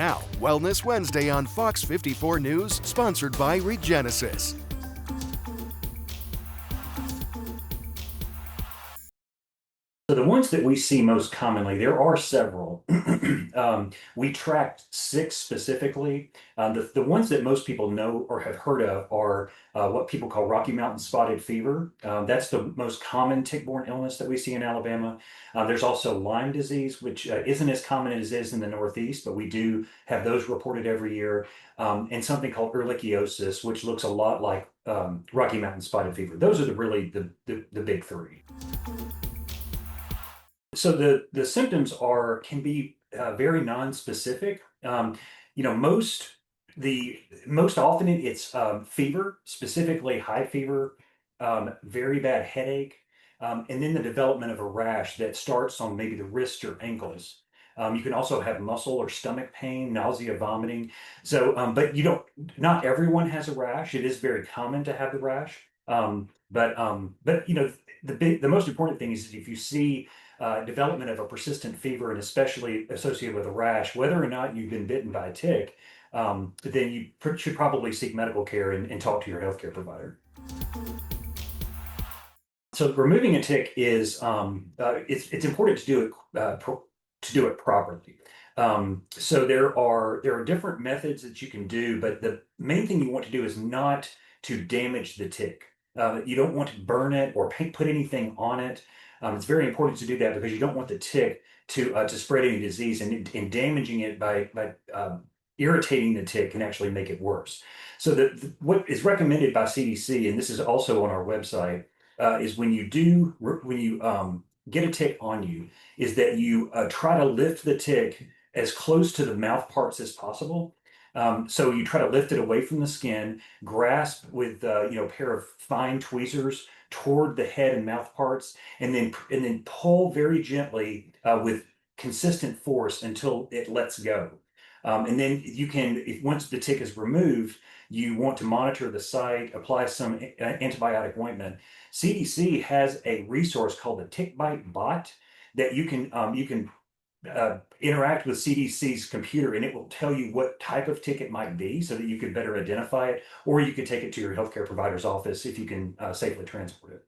Now, Wellness Wednesday on Fox 54 News, sponsored by Regenesis. So the ones that we see most commonly, there are several. We tracked 6 specifically. The ones that most people know or have heard of are what people call Rocky Mountain spotted fever. That's the most common tick-borne illness that we see in Alabama. There's also Lyme disease, which isn't as common as it is in the Northeast, but we do have those reported every year. And something called ehrlichiosis, which looks a lot like Rocky Mountain spotted fever. Those are the big 3. So the symptoms can be very non-specific. Most often it's fever, specifically high fever, very bad headache, and then the development of a rash that starts on maybe the wrist or ankles. You can also have muscle or stomach pain, nausea, vomiting. So, but not everyone has a rash. It is very common to have the rash. But the most important thing is if you see development of a persistent fever and especially associated with a rash, whether or not you've been bitten by a tick, then you should probably seek medical care and talk to your healthcare provider. So removing a tick is it's important to do it properly. So there are different methods that you can do, but the main thing you want to do is not to damage the tick. You don't want to burn it or put anything on it. It's very important to do that because you don't want the tick to spread any disease, and damaging it by irritating the tick can actually make it worse. So what is recommended by CDC, and this is also on our website, is when you get a tick on you, is that you try to lift the tick as close to the mouth parts as possible. So you try to lift it away from the skin, grasp with a pair of fine tweezers toward the head and mouth parts, and then pull very gently with consistent force until it lets go. And then once the tick is removed, you want to monitor the site, apply some antibiotic ointment. CDC has a resource called the Tick Bite Bot that you can interact with CDC's computer, and it will tell you what type of tick it might be so that you could better identify it, or you could take it to your healthcare provider's office if you can safely transport it.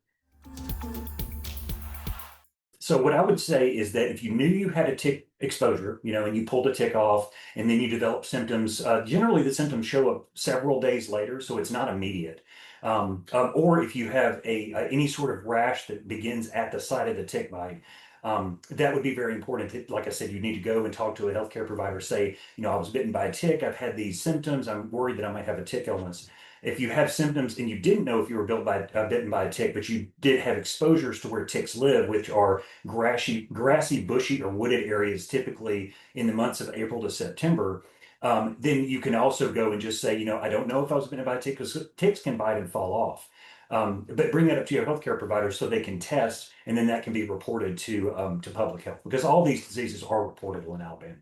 So what I would say is that if you knew you had a tick exposure, and you pulled a tick off and then you develop symptoms, generally the symptoms show up several days later, so it's not immediate. Or if you have any sort of rash that begins at the site of the tick bite, that would be very important. Like I said, you need to go and talk to a healthcare provider. Say, I was bitten by a tick. I've had these symptoms. I'm worried that I might have a tick illness. If you have symptoms and you didn't know if you were bitten by a tick, but you did have exposures to where ticks live, which are grassy, bushy, or wooded areas, typically in the months of April to September, then you can also go and just say, I don't know if I was bitten by a tick, because ticks can bite and fall off. But bring that up to your healthcare provider so they can test, and then that can be reported to public health, because all these diseases are reportable in Alabama.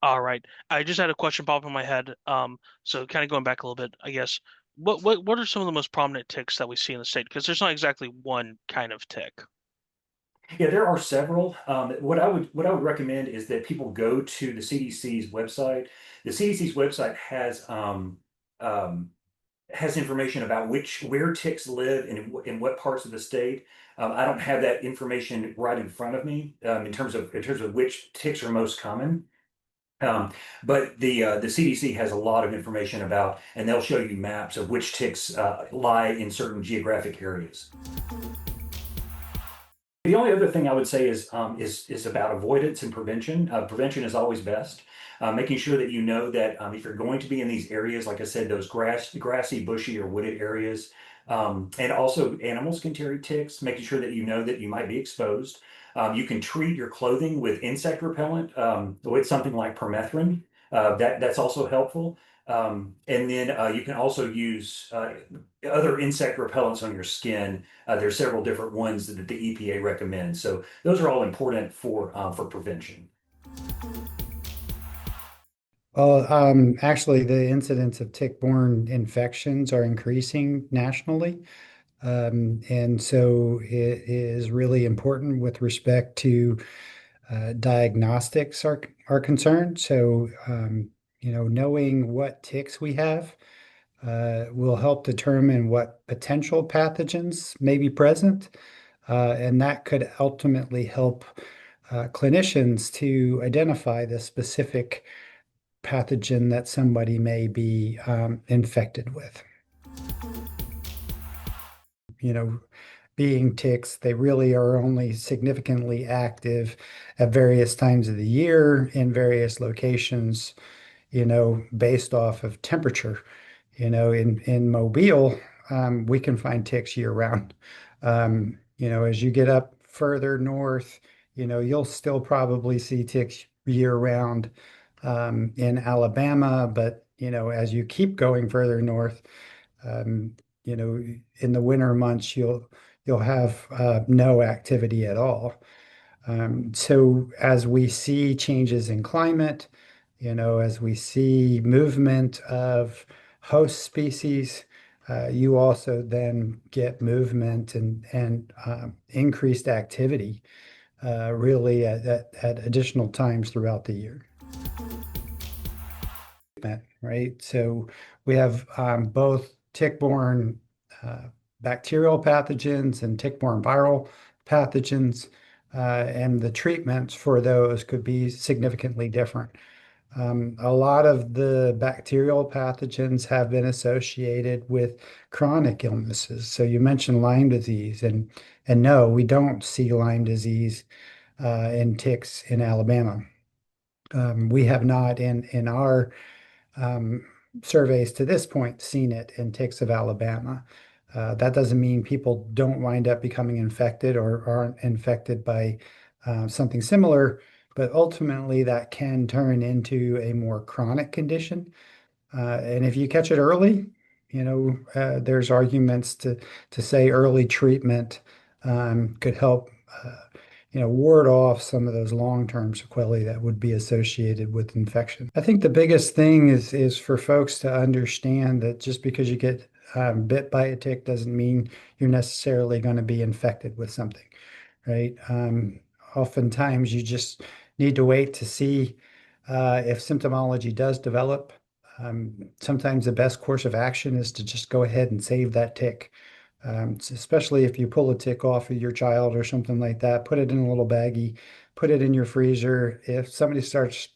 All right. I just had a question pop in my head. So kind of going back a little bit, I guess. What are some of the most prominent ticks that we see in the state? Because there's not exactly one kind of tick. Yeah, there are several. What I would recommend is that people go to the CDC's website. The CDC's website has information about where ticks live and in what parts of the state. I don't have that information right in front of me in terms of which ticks are most common. But the CDC has a lot of information about, and they'll show you maps of which ticks lie in certain geographic areas. The only other thing I would say is about avoidance and prevention. Prevention is always best. Making sure that you know that if you're going to be in these areas, like I said, those grassy, bushy, or wooded areas, and also animals can carry ticks, making sure that you know that you might be exposed. You can treat your clothing with insect repellent, with something like permethrin. That's also helpful. And then you can also use other insect repellents on your skin. There's several different ones that the EPA recommends. So those are all important for prevention. Well, actually, the incidence of tick-borne infections are increasing nationally. And so it is really important with respect to diagnostics are concerned. So, knowing what ticks we have will help determine what potential pathogens may be present. And that could ultimately help clinicians to identify the specific pathogen that somebody may be infected with. Being ticks, they really are only significantly active at various times of the year in various locations, based off of temperature. In Mobile, we can find ticks year round. As you get up further north, you'll still probably see ticks year round in Alabama, but as you keep going further north, um, in the winter months, you'll have no activity at all. So as we see changes in climate, as we see movement of host species, you also then get movement and increased activity really at additional times throughout the year. Right? So we have both tick-borne bacterial pathogens and tick-borne viral pathogens, and the treatments for those could be significantly different. A lot of the bacterial pathogens have been associated with chronic illnesses. So you mentioned Lyme disease, and no, we don't see Lyme disease in ticks in Alabama. We have not in our um, surveys to this point seen it in ticks of Alabama. That doesn't mean people don't wind up becoming infected or aren't infected by something similar, but ultimately that can turn into a more chronic condition. And if you catch it early, there's arguments to say early treatment could help ward off some of those long-term sequelae that would be associated with infection. I think the biggest thing is for folks to understand that just because you get bit by a tick doesn't mean you're necessarily going to be infected with something, right? Oftentimes you just need to wait to see if symptomology does develop. Sometimes the best course of action is to just go ahead and save that tick. Especially if you pull a tick off of your child or something like that, put it in a little baggie, put it in your freezer. If somebody starts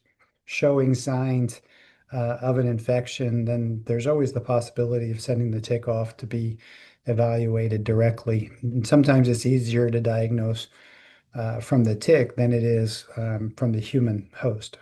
showing signs of an infection, then there's always the possibility of sending the tick off to be evaluated directly. And sometimes it's easier to diagnose from the tick than it is from the human host.